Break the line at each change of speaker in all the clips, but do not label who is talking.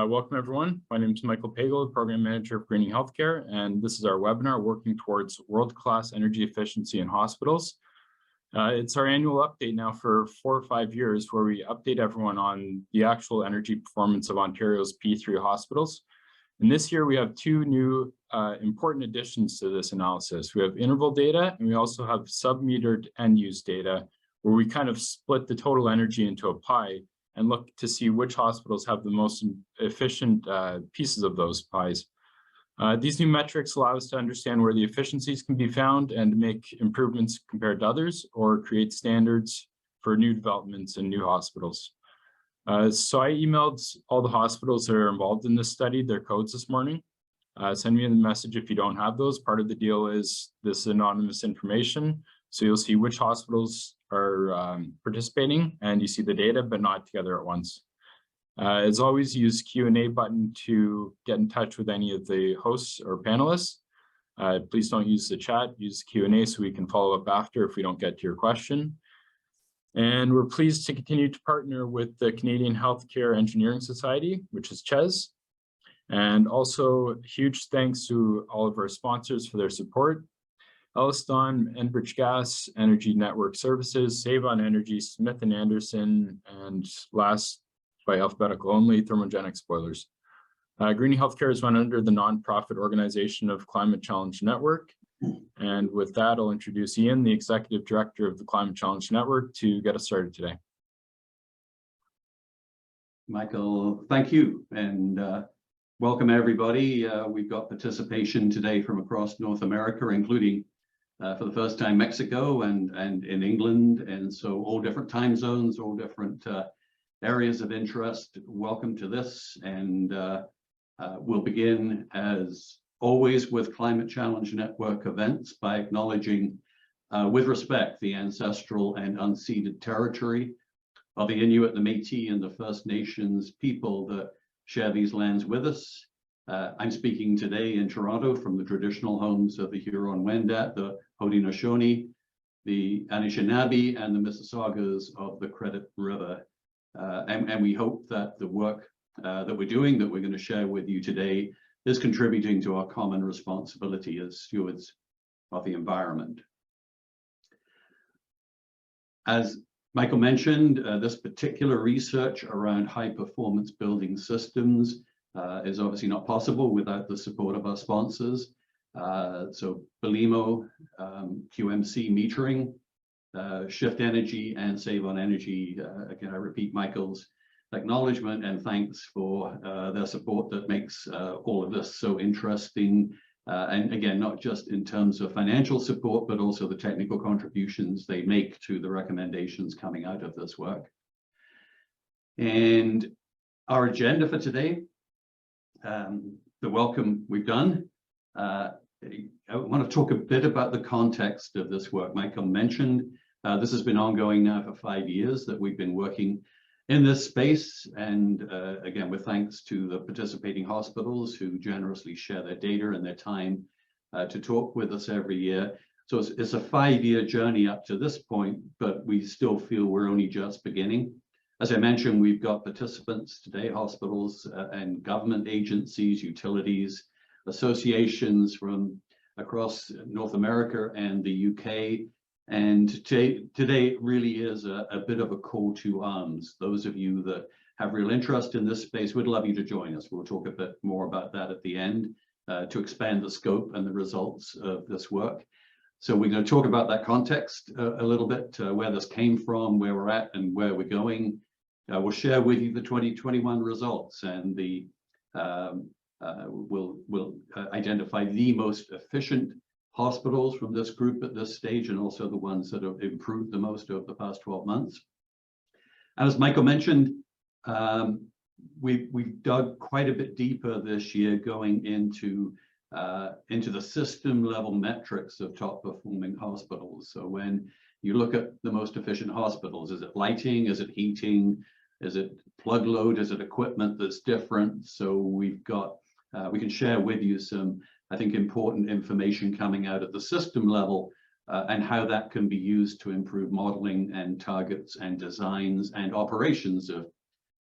Welcome, everyone. My name is Michael Pagel, Program Manager of Greening Healthcare, and this is our webinar working towards world-class energy efficiency in hospitals. It's our annual update now for 4 or 5 years, where we update everyone on the actual energy performance of Ontario's P3 hospitals. And this year, we have 2 new important additions to this analysis. We have interval data, and we also have sub-metered end-use data, where we kind of split the total energy into a pie and look to see which hospitals have the most efficient pieces of those pies. These new metrics allow us to understand where the efficiencies can be found and make improvements compared to others, or create standards for new developments in new hospitals. So I emailed all the hospitals that are involved in this study their codes this morning. Send me a message if you don't have those. Part of the deal is this is anonymous information, so you'll see which hospitals are participating, and you see the data, but not together at once. As always, use Q&A button to get in touch with any of the hosts or panelists. Please don't use the chat, use Q&A so we can follow up after if we don't get to your question. And we're pleased to continue to partner with the Canadian Healthcare Engineering Society, which is CHES. And also huge thanks to all of our sponsors for their support. Elliston, Enbridge Gas, Energy Network Services, Save-On Energy, Smith & Anderson, and last by alphabetical only, Thermogenic Spoilers. Greening Healthcare is run under the nonprofit organization of Climate Challenge Network. And with that, I'll introduce Ian, the Executive Director of the Climate Challenge Network, to get us started today.
Michael, thank you, and welcome everybody. We've got participation today from across North America, including for the first time Mexico and in England, and so all different time zones, all different areas of interest. Welcome to this, and we'll begin as always with Climate Challenge Network events by acknowledging with respect the ancestral and unceded territory of the Inuit, the Métis, and the First Nations people that share these lands with us. I'm speaking today in Toronto from the traditional homes of the Huron-Wendat, the Haudenosaunee, the Anishinaabe, and the Mississaugas of the Credit River. And we hope that the work that we're doing, that we're going to share with you today, is contributing to our common responsibility as stewards of the environment. As Michael mentioned, this particular research around high-performance building systems is obviously not possible without the support of our sponsors. So Belimo, QMC Metering, Shift Energy, and Save On Energy. Again, I repeat Michael's acknowledgement and thanks for their support that makes all of this so interesting. And again, not just in terms of financial support, but also the technical contributions they make to the recommendations coming out of this work. And our agenda for today, the welcome we've done. I want to talk a bit about the context of this work. Michael mentioned this has been ongoing now for 5 years that we've been working in this space, and again, with thanks to the participating hospitals who generously share their data and their time to talk with us every year. So it's a 5-year journey up to this point, but we still feel we're only just beginning. As I mentioned, we've got participants today, hospitals and government agencies, utilities, associations from across North America and the UK. And today really is a bit of a call to arms. Those of you that have real interest in this space, we'd love you to join us. We'll talk a bit more about that at the end to expand the scope and the results of this work. So we're going to talk about that context a little bit, where this came from, where we're at, and where we're going. We'll share with you the 2021 results, and the we'll identify the most efficient hospitals from this group at this stage, and also the ones that have improved the most over the past 12 months. And as Michael mentioned, we've dug quite a bit deeper this year, going into the system level metrics of top performing hospitals. So when you look at the most efficient hospitals, is it lighting, is it heating, is it plug load, is it equipment that's different? So we've got we can share with you some, I think, important information coming out at the system level and how that can be used to improve modeling and targets and designs and operations of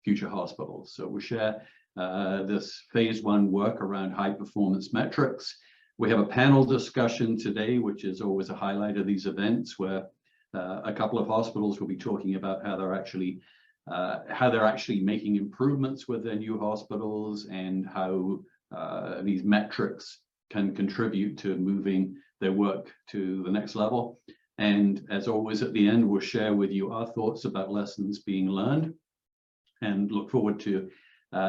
future hospitals. So we'll share this phase 1 work around high performance metrics. We have a panel discussion today, which is always a highlight of these events, where a couple of hospitals will be talking about how they're actually making improvements with their new hospitals, and how these metrics can contribute to moving their work to the next level. And as always, at the end, we'll share with you our thoughts about lessons being learned, and look forward to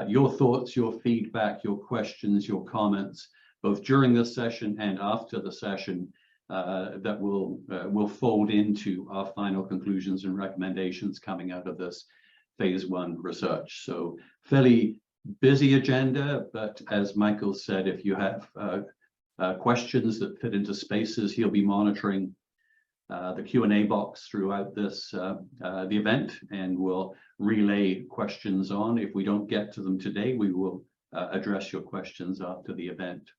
your thoughts, your feedback, your questions, your comments, both during this session and after the session, that will fold into our final conclusions and recommendations coming out of this phase 1 research. So fairly busy agenda, but as Michael said, if you have questions that fit into spaces, he'll be monitoring the Q&A box throughout this the event, and we'll relay questions on. If we don't get to them today, we will address your questions after the event.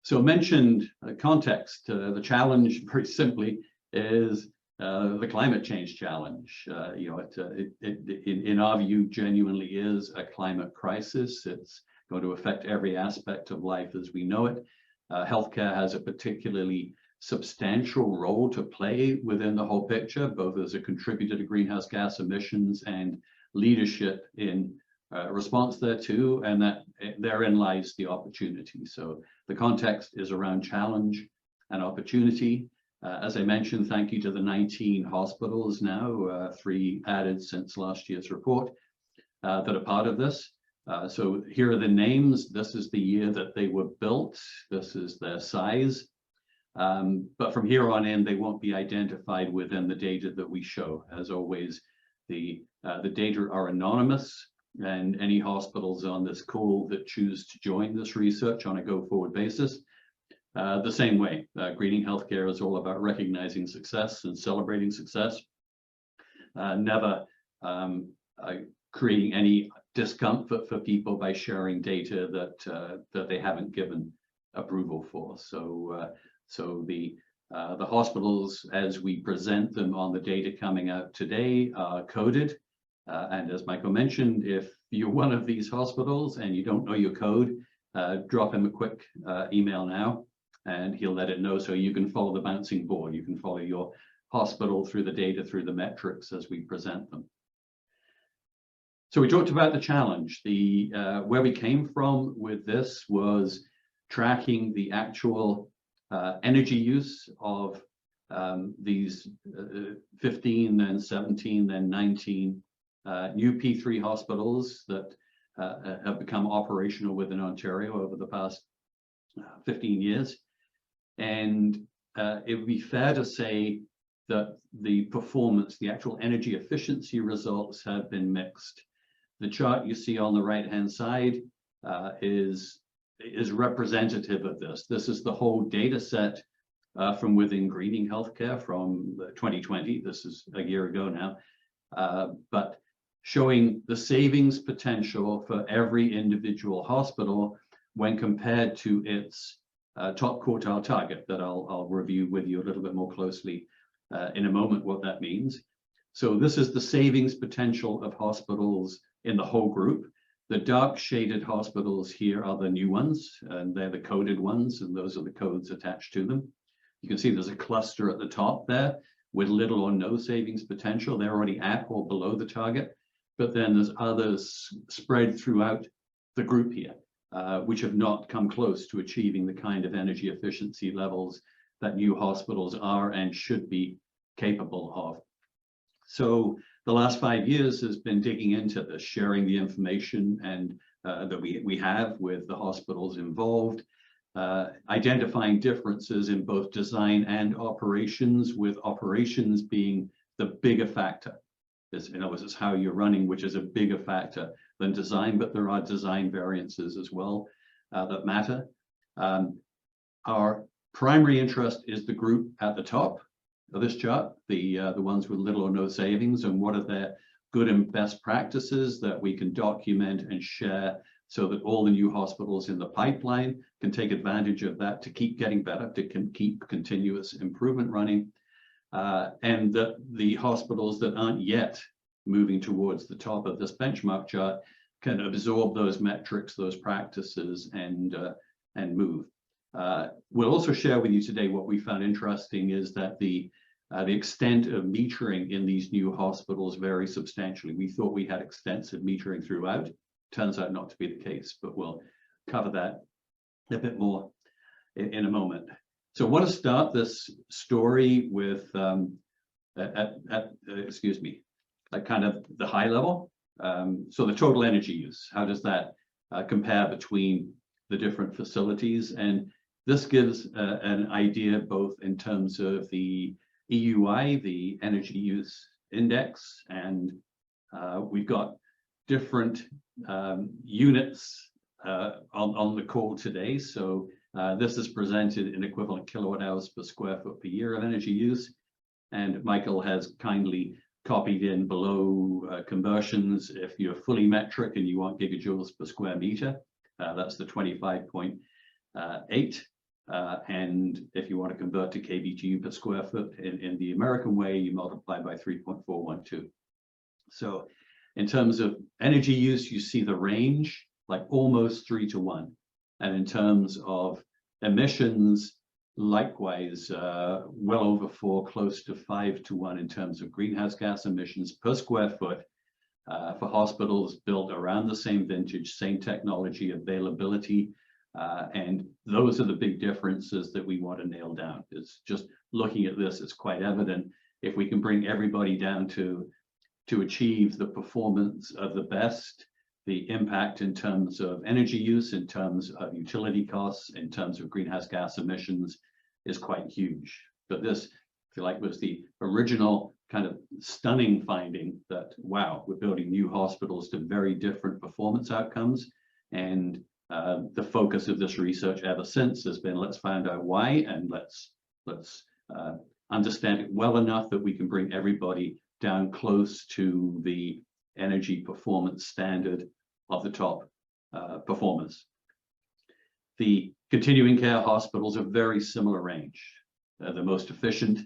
So mentioned context, the challenge very simply is the climate change challenge. In our view, genuinely is a climate crisis. It's going to affect every aspect of life as we know it. Healthcare has a particularly substantial role to play within the whole picture, both as a contributor to greenhouse gas emissions and leadership in response thereto, and that therein lies the opportunity. So the context is around challenge and opportunity. As I mentioned, thank you to the 19 hospitals now, 3 added since last year's report, that are part of this. So here are the names. This is the year that they were built. This is their size. But from here on in, they won't be identified within the data that we show. As always, the data are anonymous, and any hospitals on this call that choose to join this research on a go-forward basis, the same way. Greening Healthcare is all about recognizing success and celebrating success, never creating any discomfort for people by sharing data that they haven't given approval for. So the hospitals, as we present them on the data coming out today, are coded. And as Michael mentioned, if you're one of these hospitals and you don't know your code, drop him a quick email now, and he'll let it know, so you can follow the bouncing ball. You can follow your hospital through the data, through the metrics as we present them. So we talked about the challenge. Where we came from with this was tracking the actual energy use of these 15, then 17, then 19 new P3 hospitals that have become operational within Ontario over the past 15 years. And it would be fair to say that the performance, the actual energy efficiency results have been mixed. The chart you see on the right-hand side is representative of this. This is the whole data set from within Greening Healthcare from 2020. This is a year ago now, but showing the savings potential for every individual hospital when compared to its top quartile target that I'll review with you a little bit more closely in a moment what that means. So this is the savings potential of hospitals in the whole group. The dark shaded hospitals here are the new ones, and they're the coded ones, and those are the codes attached to them. You can see there's a cluster at the top there with little or no savings potential. They're already at or below the target, but then there's others spread throughout the group here, which have not come close to achieving the kind of energy efficiency levels that new hospitals are and should be capable of. So the last 5 years has been digging into this, sharing the information and that we have with the hospitals involved, identifying differences in both design and operations, with operations being the bigger factor. In other words, it's how you're running, which is a bigger factor than design, but there are design variances as well that matter. Our primary interest is the group at the top of this chart, the ones with little or no savings, and what are their good and best practices that we can document and share so that all the new hospitals in the pipeline can take advantage of that to keep getting better, to keep continuous improvement running, and that the hospitals that aren't yet moving towards the top of this benchmark chart can absorb those metrics, those practices, and move. We'll also share with you today what we found interesting is that the extent of metering in these new hospitals varies substantially. We thought we had extensive metering throughout. Turns out not to be the case, but we'll cover that a bit more in a moment. So I want to start this story with, excuse me, at kind of the high level. So the total energy use, how does that compare between the different facilities? And this gives an idea both in terms of the EUI, the energy use index, and we've got different units on the call today. So this is presented in equivalent kilowatt hours per square foot per year of energy use. And Michael has kindly copied in below conversions. If you're fully metric and you want gigajoules per square meter, that's the 25.8. And if you want to convert to kBTU per square foot in the American way, you multiply by 3.412. So in terms of energy use, you see the range like almost 3 to 1. And in terms of emissions, likewise, well over 4, close to 5 to 1 in terms of greenhouse gas emissions per square foot for hospitals built around the same vintage, same technology, availability. And those are the big differences that we want to nail down. It's just looking at this, it's quite evident. If we can bring everybody down to achieve the performance of the best, the impact in terms of energy use, in terms of utility costs, in terms of greenhouse gas emissions is quite huge. But this, if you like, was the original kind of stunning finding that, wow, we're building new hospitals to very different performance outcomes. And the focus of this research ever since has been, let's find out why, and let's understand it well enough that we can bring everybody down close to the energy performance standard of the top performers. The continuing care hospitals are very similar range. The most efficient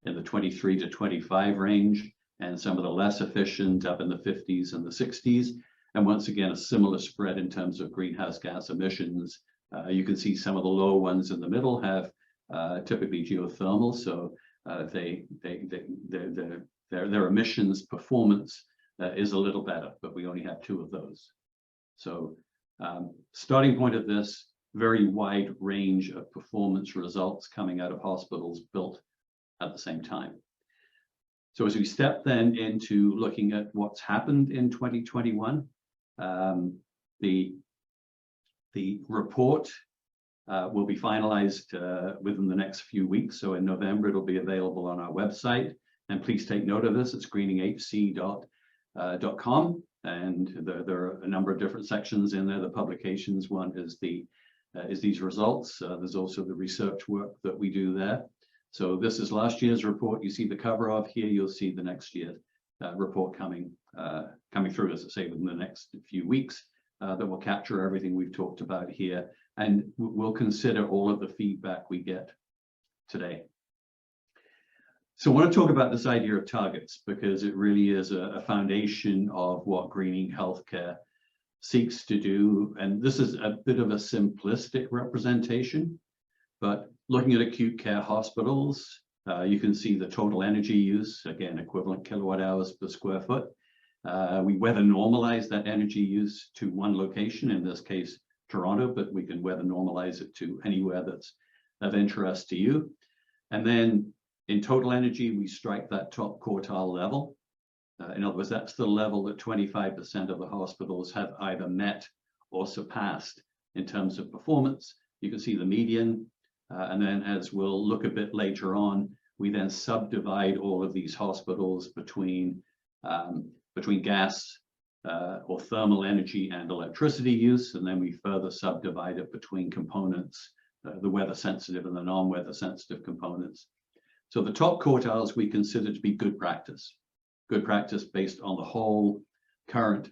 in the 23 to 25 range, and some of the less efficient up in the 50s and the 60s. And once again, a similar spread in terms of greenhouse gas emissions. You can see some of the lower ones in the middle have typically geothermal, so their emissions performance is a little better, but we only have 2 of those. So starting point of this, very wide range of performance results coming out of hospitals built at the same time. So as we step then into looking at what's happened in 2021, the report will be finalized within the next few weeks. So in November, it'll be available on our website. And please take note of this, it's greeninghc.com. And there are a number of different sections in there. The publications one is these results. There's also the research work that we do there. So this is last year's report. You see the cover of here. You'll see the next year's report coming through, as I say, within the next few weeks. That will capture everything we've talked about here, and we'll consider all of the feedback we get today. So I want to talk about this idea of targets, because it really is a foundation of what greening healthcare seeks to do. And this is a bit of a simplistic representation, but looking at acute care hospitals, you can see the total energy use, again, equivalent kilowatt hours per square foot. We weather normalize that energy use to one location, in this case, Toronto, but we can weather normalize it to anywhere that's of interest to you. And then in total energy, we strike that top quartile level. In other words, that's the level that 25% of the hospitals have either met or surpassed in terms of performance. You can see the median. And then as we'll look a bit later on, we then subdivide all of these hospitals between gas or thermal energy and electricity use. And then we further subdivide it between components, the weather sensitive and the non-weather sensitive components. So the top quartiles we consider to be good practice based on the whole current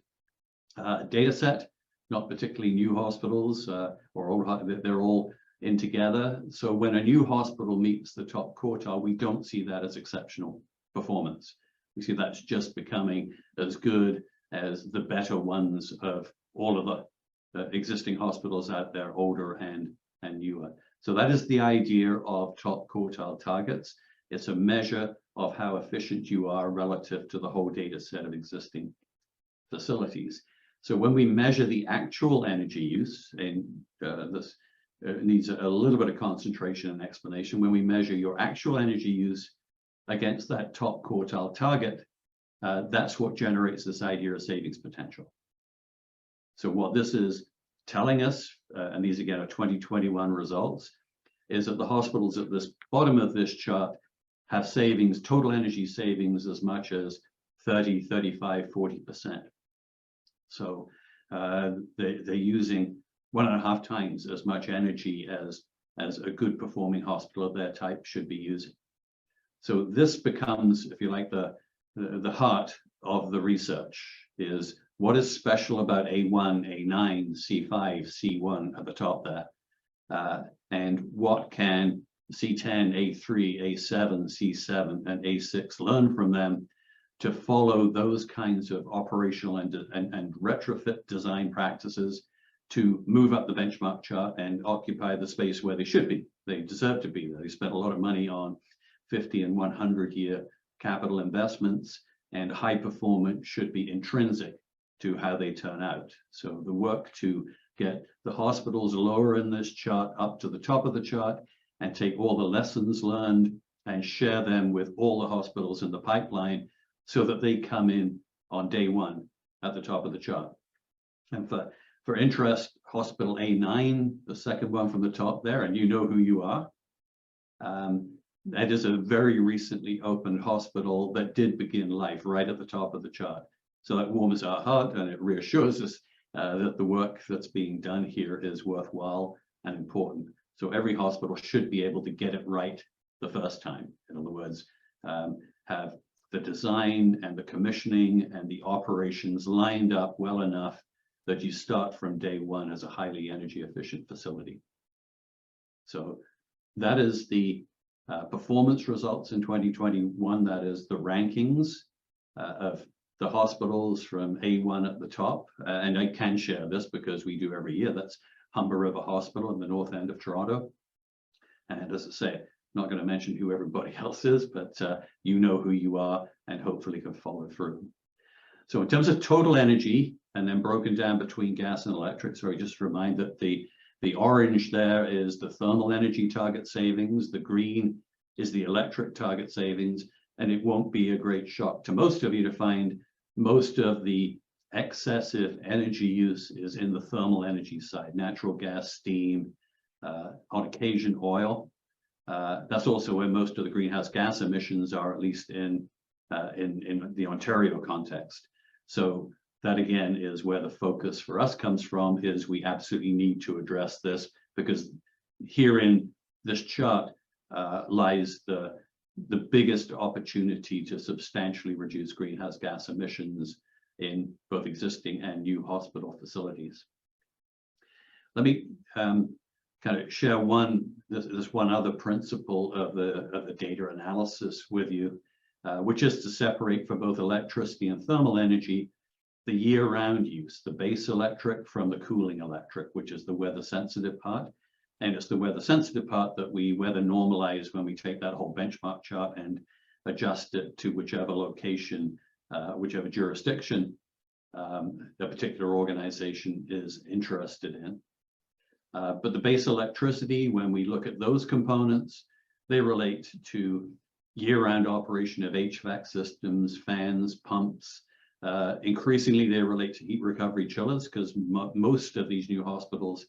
data set, not particularly new hospitals or old, they're all in together. So when a new hospital meets the top quartile, we don't see that as exceptional performance. We see that's just becoming as good as the better ones of all of the existing hospitals out there, older and newer. So that is the idea of top quartile targets. It's a measure of how efficient you are relative to the whole data set of existing facilities. So when we measure the actual energy use, and this needs a little bit of concentration and explanation, when we measure your actual energy use against that top quartile target, that's what generates this idea of savings potential. So what this is telling us, and these again are 2021 results, is that the hospitals at this bottom of this chart have savings, total energy savings as much as 30, 35, 40%. So they're using 1.5 times as much energy as a good performing hospital of their type should be using. So this becomes, if you like, the heart of the research, is what is special about A1, A9, C5, C1 at the top there, and what can C10, A3, A7, C7, and A6 learn from them to follow those kinds of operational and retrofit design practices to move up the benchmark chart and occupy the space where they should be. They deserve to be there. They spent a lot of money on 50 and 100-year capital investments, and high performance should be intrinsic to how they turn out. So the work to get the hospitals lower in this chart up to the top of the chart and take all the lessons learned and share them with all the hospitals in the pipeline so that they come in on day one at the top of the chart. And for interest, hospital A9, the second one from the top there, and you know who you are. That is a very recently opened hospital that did begin life right at the top of the chart. So that warms our heart and it reassures us that the work that's being done here is worthwhile and important. So every hospital should be able to get it right the first time. In other words, have the design and the commissioning and the operations lined up well enough that you start from day one as a highly energy efficient facility. So that is the performance results in 2021. That is the rankings of the hospitals from A1 at the top. And I can share this because we do every year. That's Humber River Hospital in the north end of Toronto. And as I say, not going to mention who everybody else is, but you know who you are and hopefully can follow through. So in terms of total energy, and then broken down between gas and electric, so I just remind that the orange there is the thermal energy target savings, the green is the electric target savings, and it won't be a great shock to most of you to find most of the excessive energy use is in the thermal energy side, natural gas, steam, on occasion oil. That's also where most of the greenhouse gas emissions are, at least in the Ontario context. So that again is where the focus for us comes from, is we absolutely need to address this, because here in this chart lies the biggest opportunity to substantially reduce greenhouse gas emissions in both existing and new hospital facilities. Let me kind of share this one other principle of the data analysis with you, which is to separate for both electricity and thermal energy the year-round use, the base electric from the cooling electric, which is the weather-sensitive part. And it's the weather-sensitive part that we weather normalize when we take that whole benchmark chart and adjust it to whichever location, whichever jurisdiction a particular organization is interested in. But the base electricity, when we look at those components, they relate to year-round operation of HVAC systems, fans, pumps. Increasingly, they relate to heat recovery chillers, because most of these new hospitals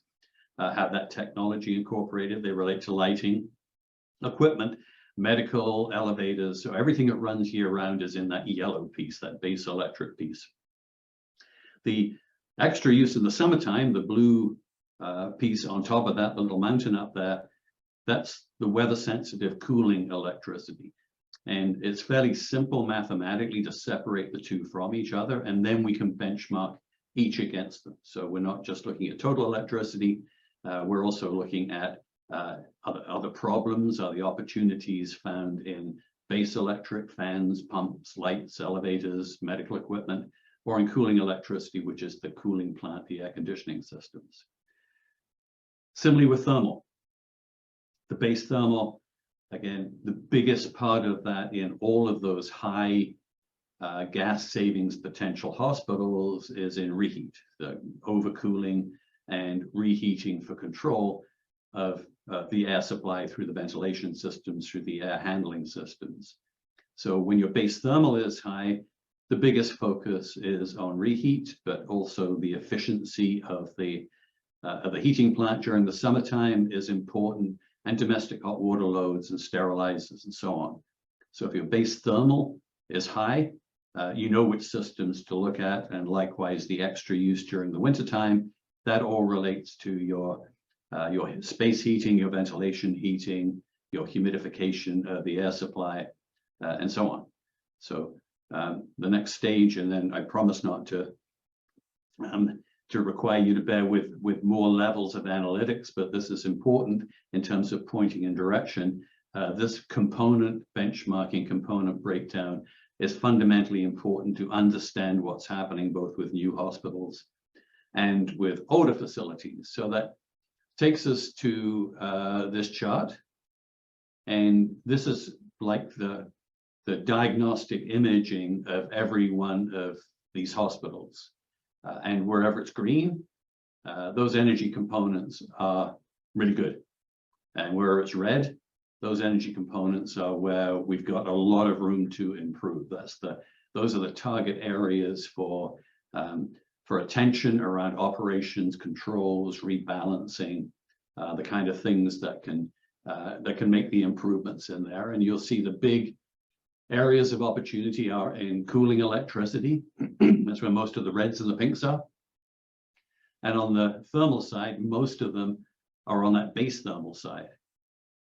have that technology incorporated. They relate to lighting, equipment, medical, elevators. So everything that runs year-round is in that yellow piece, that base electric piece. The extra use in the summertime, the blue piece on top of that, the little mountain up there, that's the weather-sensitive cooling electricity. And it's fairly simple mathematically to separate the two from each other, and then we can benchmark each against them. So we're not just looking at total electricity, we're also looking at other problems, the opportunities found in base electric, fans, pumps, lights, elevators, medical equipment. or in cooling electricity, which is the cooling plant, the air conditioning systems. Similarly with thermal. The base thermal, again, the biggest part of that in all of those high gas savings potential hospitals is in reheat, the overcooling and reheating for control of the air supply through the ventilation systems, through the air handling systems. So when your base thermal is high, the biggest focus is on reheat, but also the efficiency of the heating plant during the summertime is important, and domestic hot water loads and sterilizers and so on. So if your base thermal is high, you know which systems to look at, and likewise the extra use during the wintertime, that all relates to your space heating, your ventilation heating, your humidification, the air supply, and so on. So the next stage, and then I promise not to require you to bear with more levels of analytics, but this is important in terms of pointing and direction. This component benchmarking, component breakdown is fundamentally important to understand what's happening both with new hospitals and with older facilities. So that takes us to this chart. And this is like the diagnostic imaging of every one of these hospitals. And wherever it's green, those energy components are really good. And where it's red, those energy components are where we've got a lot of room to improve. Those are the target areas for attention around operations, controls, rebalancing, the kind of things that can make the improvements in there. And you'll see the big areas of opportunity are in cooling electricity. That's where most of the reds and the pinks are. And on the thermal side, most of them are on that base thermal side.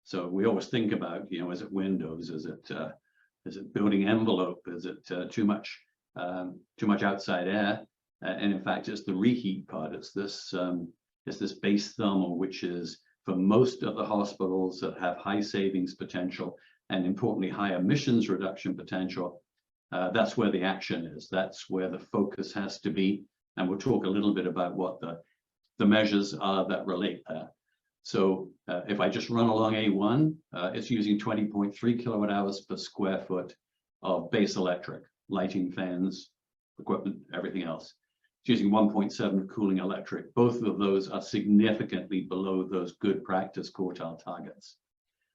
So we always think about, is it windows? Is it building envelope? Is it too much outside air? And in fact, it's the reheat part. It's this base thermal, which is for most of the hospitals that have high savings potential and importantly, high emissions reduction potential. That's where the action is. That's where the focus has to be. And we'll talk a little bit about what the measures are that relate there. So if I just run along A1, it's using 20.3 kilowatt hours per square foot of base electric, lighting, fans, equipment, everything else. It's using 1.7 cooling electric. Both of those are significantly below those good practice quartile targets.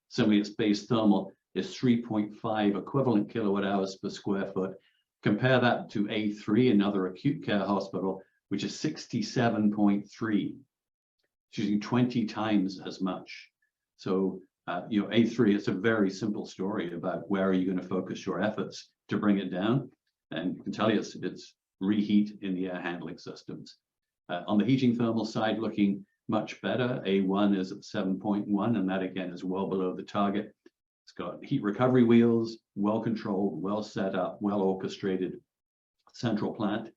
Similarly, its base thermal is 3.5 equivalent kilowatt hours per square foot. Compare that to A3, another acute care hospital, which is 67.3. It's using 20 times as much. So, A3, it's a very simple story about where are you going to focus your efforts to bring it down. And you can tell you it's reheat in the air handling systems. On the heating thermal side, looking much better. A1 is at 7.1, and that again is well below the target. It's got heat recovery wheels, well controlled, well set up, well orchestrated central plant.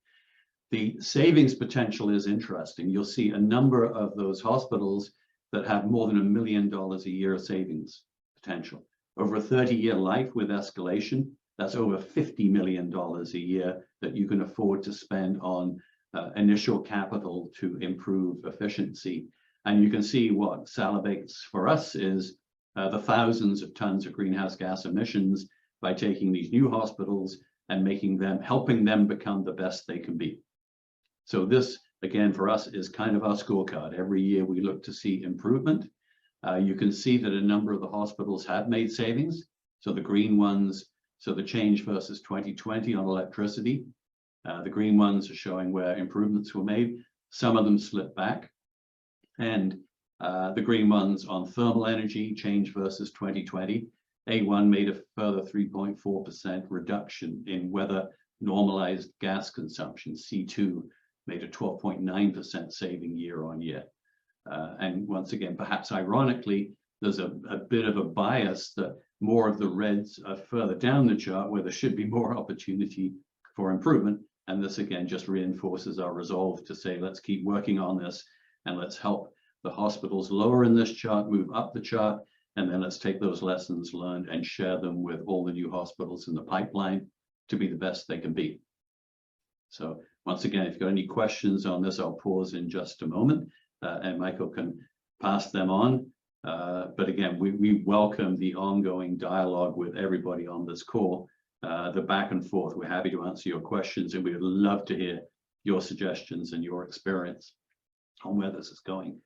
The savings potential is interesting. You'll see a number of those hospitals that have more than $1 million a year savings potential. Over a 30-year life with escalation, that's over $50 million a year that you can afford to spend on initial capital to improve efficiency. And you can see what salivates for us is the thousands of tons of greenhouse gas emissions by taking these new hospitals and helping them become the best they can be. So this, again, for us is kind of our scorecard. Every year we look to see improvement. You can see that a number of the hospitals have made savings. So the green ones, so the change versus 2020 on electricity. The green ones are showing where improvements were made. Some of them slipped back. And the green ones on thermal energy change versus 2020. A1 made a further 3.4% reduction in weather normalized gas consumption. C2 made a 12.9% saving year on year. And once again, perhaps ironically, there's a bit of a bias that more of the reds are further down the chart where there should be more opportunity for improvement. And this again just reinforces our resolve to say, let's keep working on this and let's help the hospitals lower in this chart move up the chart. And then let's take those lessons learned and share them with all the new hospitals in the pipeline to be the best they can be. So once again, if you've got any questions on this, I'll pause in just a moment and Michael can pass them on. But again, we welcome the ongoing dialogue with everybody on this call, the back and forth. We're happy to answer your questions and we would love to hear your suggestions and your experience on where this is going.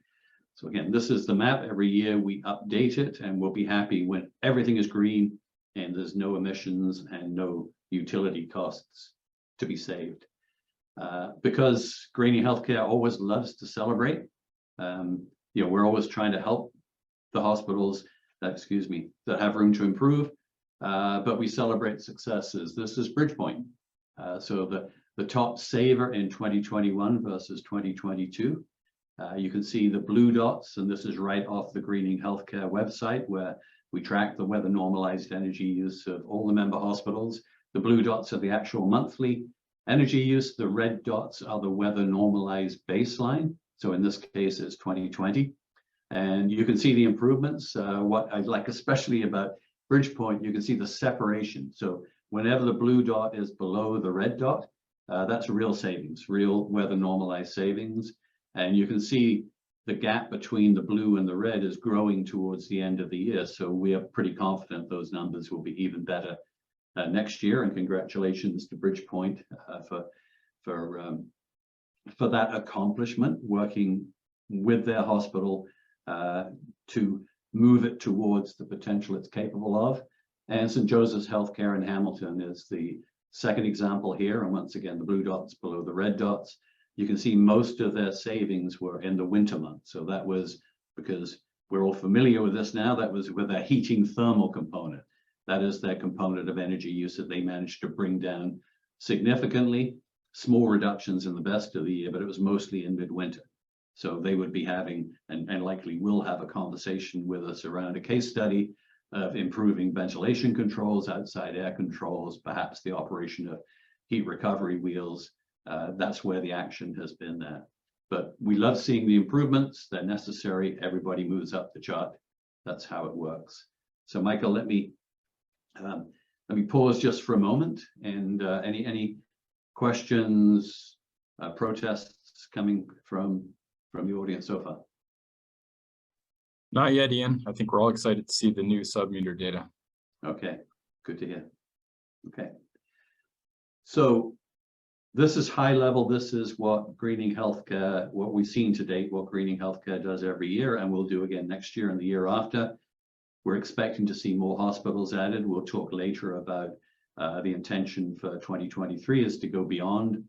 So again, this is the map. Every year we update it and we'll be happy when everything is green and there's no emissions and no utility costs to be saved. Because Greenie Healthcare always loves to celebrate. We're always trying to help the hospitals, that have room to improve, but we celebrate successes. This is Bridgepoint. So the top saver in 2021 versus 2022. You can see the blue dots, and this is right off the Greenie Healthcare website where we track the weather normalized energy use of all the member hospitals. The blue dots are the actual monthly energy use. The red dots are the weather normalized baseline. So in this case, it's 2020. And you can see the improvements. What I like especially about Bridgepoint, you can see the separation. So whenever the blue dot is below the red dot, that's real savings, real weather normalized savings. And you can see the gap between the blue and the red is growing towards the end of the year. So we are pretty confident those numbers will be even better next year. And congratulations to Bridgepoint for that accomplishment, working with their hospital to move it towards the potential it's capable of. And St. Joseph's Healthcare in Hamilton is the second example here. And once again, the blue dots below the red dots. You can see most of their savings were in the winter months. So that was because we're all familiar with this now. That was with their heating thermal component. That is their component of energy use that they managed to bring down significantly. Small reductions in the best of the year, but it was mostly in midwinter. So they would be having, and likely will have, a conversation with us around a case study of improving ventilation controls, outside air controls, perhaps the operation of heat recovery wheels. That's where the action has been there. But we love seeing the improvements. They're necessary. Everybody moves up the chart. That's how it works. So Michael, let me pause just for a moment. And any questions, protests coming from the audience so far?
Not yet, Ian. I think we're all excited to see the new sub-meter data.
Okay, good to hear. Okay. So this is high level. This is what Greenie Healthcare, what we've seen to date, what Greenie Healthcare does every year, and we'll do again next year and the year after. We're expecting to see more hospitals added. We'll talk later about the intention for 2023 is to go beyond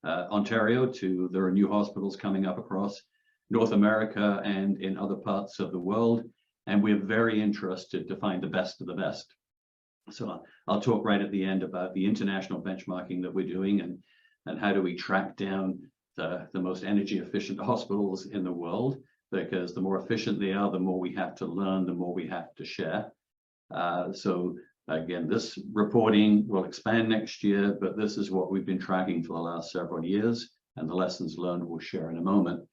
Ontario to, there are new hospitals coming up across North America and in other parts of the world. And we're very interested to find the best of the best. So I'll talk right at the end about the international benchmarking that we're doing and how do we track down the most energy efficient hospitals in the world, because the more efficient they are, the more we have to learn, the more we have to share. So again, this reporting will expand next year, but this is what we've been tracking for the last several years, and the lessons learned we'll share in a moment.